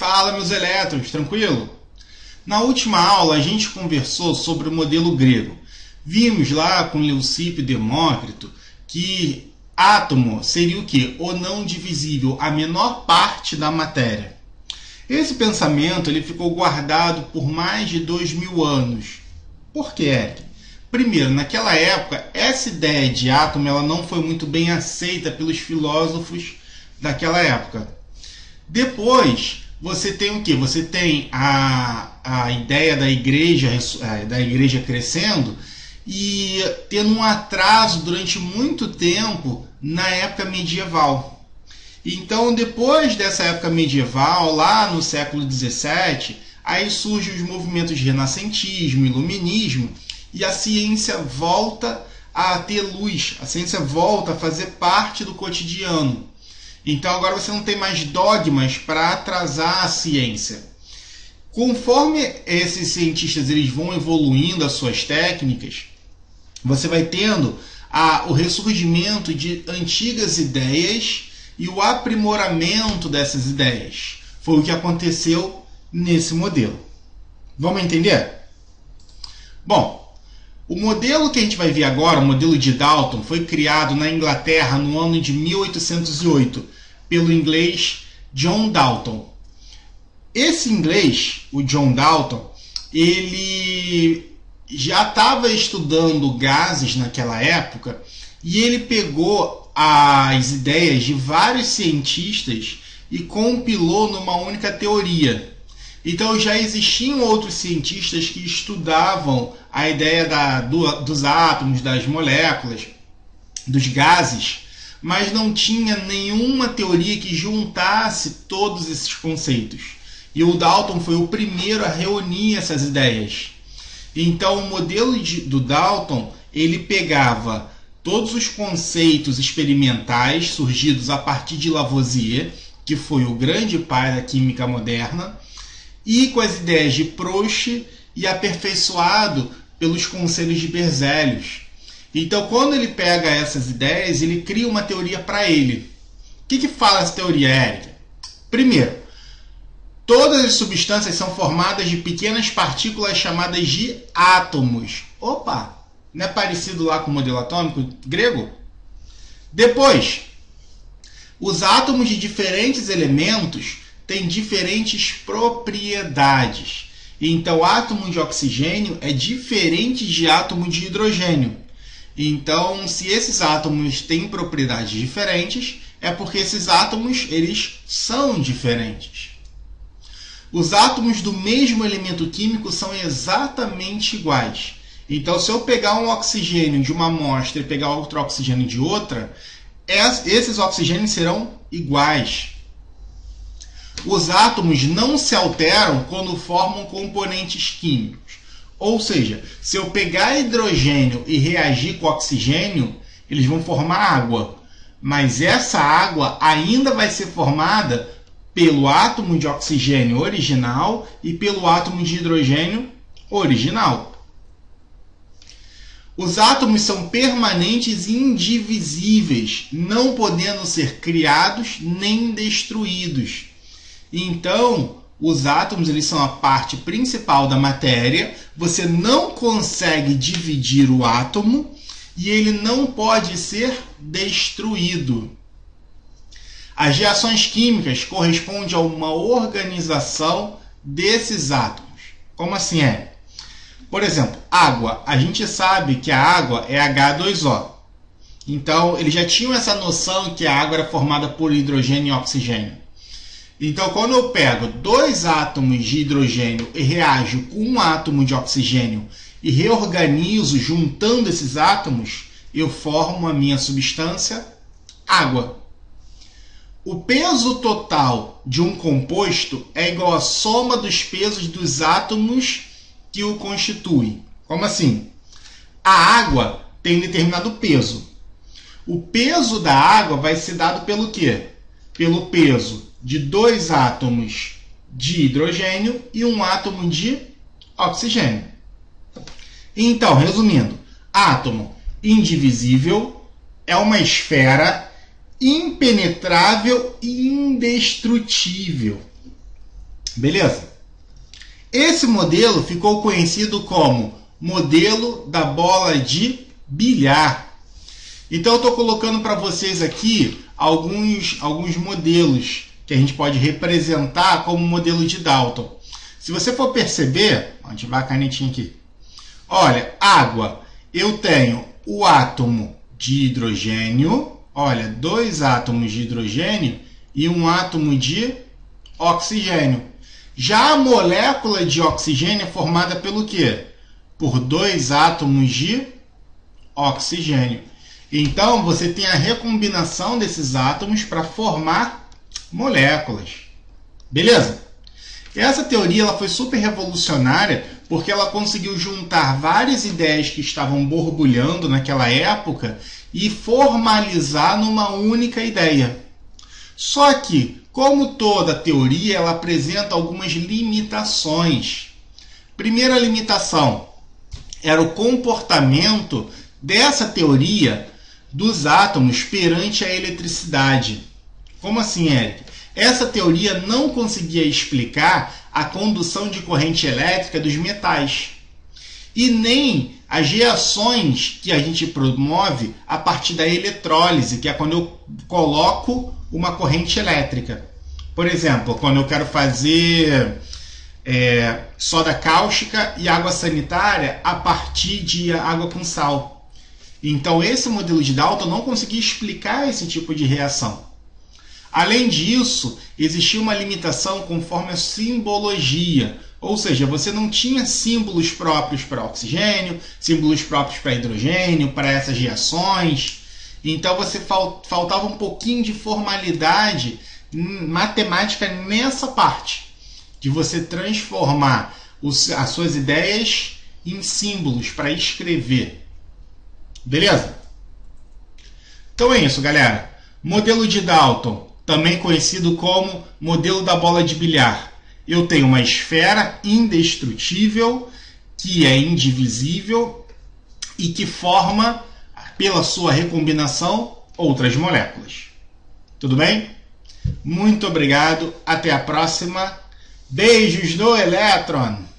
Fala, meus elétrons, tranquilo? Na última aula a gente conversou sobre o modelo grego. Vimos lá com Leucipo e Demócrito que átomo seria o quê? O não divisível, a menor parte da matéria. Esse pensamento ele ficou guardado por mais de 2000 anos. Por quê, Eric? Primeiro, naquela época, essa ideia de átomo ela não foi muito bem aceita pelos filósofos daquela época. Depois, você tem o quê? Você tem a ideia da igreja crescendo e tendo um atraso durante muito tempo na época medieval. Então, depois dessa época medieval, lá no século XVII, aí surgem os movimentos de renascentismo, iluminismo, e a ciência volta a ter luz, a ciência volta a fazer parte do cotidiano. Então agora você não tem mais dogmas para atrasar a ciência. Conforme esses cientistas eles vão evoluindo as suas técnicas, você vai tendo o ressurgimento de antigas ideias e o aprimoramento dessas ideias. Foi o que aconteceu nesse modelo. Vamos entender? Bom, o modelo que a gente vai ver agora, o modelo de Dalton, foi criado na Inglaterra no ano de 1808 pelo inglês John Dalton. Esse inglês, o John Dalton, ele já estava estudando gases naquela época e ele pegou as ideias de vários cientistas e compilou numa única teoria. Então já existiam outros cientistas que estudavam a ideia dos átomos, das moléculas, dos gases, mas não tinha nenhuma teoria que juntasse todos esses conceitos. E o Dalton foi o primeiro a reunir essas ideias. Então o modelo do Dalton, ele pegava todos os conceitos experimentais surgidos a partir de Lavoisier, que foi o grande pai da química moderna, e com as ideias de Proust e aperfeiçoado pelos conselhos de Berzelius. Então, quando ele pega essas ideias, ele cria uma teoria para ele. O que fala essa teoria, Eric? Primeiro, todas as substâncias são formadas de pequenas partículas chamadas de átomos. Opa! Não é parecido lá com o modelo atômico grego? Depois, os átomos de diferentes elementos têm diferentes propriedades. Então, átomo de oxigênio é diferente de átomo de hidrogênio. Então, se esses átomos têm propriedades diferentes, é porque esses átomos eles são diferentes. Os átomos do mesmo elemento químico são exatamente iguais. Então, se eu pegar um oxigênio de uma amostra e pegar outro oxigênio de outra, esses oxigênios serão iguais. Os átomos não se alteram quando formam componentes químicos. Ou seja, se eu pegar hidrogênio e reagir com oxigênio, eles vão formar água. Mas essa água ainda vai ser formada pelo átomo de oxigênio original e pelo átomo de hidrogênio original. Os átomos são permanentes e indivisíveis, não podendo ser criados nem destruídos. Então, os átomos eles são a parte principal da matéria. Você não consegue dividir o átomo e ele não pode ser destruído. As reações químicas correspondem a uma organização desses átomos. Como assim é? Por exemplo, água. A gente sabe que a água é H2O. Então, eles já tinham essa noção que a água era formada por hidrogênio e oxigênio. Então, quando eu pego dois átomos de hidrogênio e reajo com um átomo de oxigênio e reorganizo juntando esses átomos, eu formo a minha substância água. O peso total de um composto é igual à soma dos pesos dos átomos que o constituem. Como assim? A água tem um determinado peso. O peso da água vai ser dado pelo quê? Pelo peso de dois átomos de hidrogênio e um átomo de oxigênio. Então, resumindo, átomo indivisível é uma esfera impenetrável e indestrutível. Beleza? Esse modelo ficou conhecido como modelo da bola de bilhar. Então eu estou colocando para vocês aqui alguns modelos que a gente pode representar como modelo de Dalton. Se você for perceber, vou ativar a canetinha aqui. Olha, água, eu tenho o átomo de hidrogênio, olha, 2 átomos de hidrogênio e um átomo de oxigênio. Já a molécula de oxigênio é formada pelo quê? Por 2 átomos de oxigênio. Então, você tem a recombinação desses átomos para formar moléculas. Beleza? Essa teoria ela foi super revolucionária porque ela conseguiu juntar várias ideias que estavam borbulhando naquela época e formalizar numa única ideia. Só que, como toda teoria, ela apresenta algumas limitações. Primeira limitação era o comportamento dessa teoria dos átomos perante a eletricidade. Como assim, Eric? Essa teoria não conseguia explicar a condução de corrente elétrica dos metais e nem as reações que a gente promove a partir da eletrólise, que é quando eu coloco uma corrente elétrica. Por exemplo, quando eu quero fazer soda cáustica e água sanitária a partir de água com sal. Então, esse modelo de Dalton não conseguia explicar esse tipo de reação. Além disso, existia uma limitação conforme a simbologia, ou seja, você não tinha símbolos próprios para oxigênio, símbolos próprios para hidrogênio, para essas reações. Então, faltava um pouquinho de formalidade matemática nessa parte, de você transformar as suas ideias em símbolos para escrever. Beleza? Então é isso, galera. Modelo de Dalton, também conhecido como modelo da bola de bilhar. Eu tenho uma esfera indestrutível, que é indivisível e que forma, pela sua recombinação, outras moléculas. Tudo bem? Muito obrigado. Até a próxima. Beijos do elétron!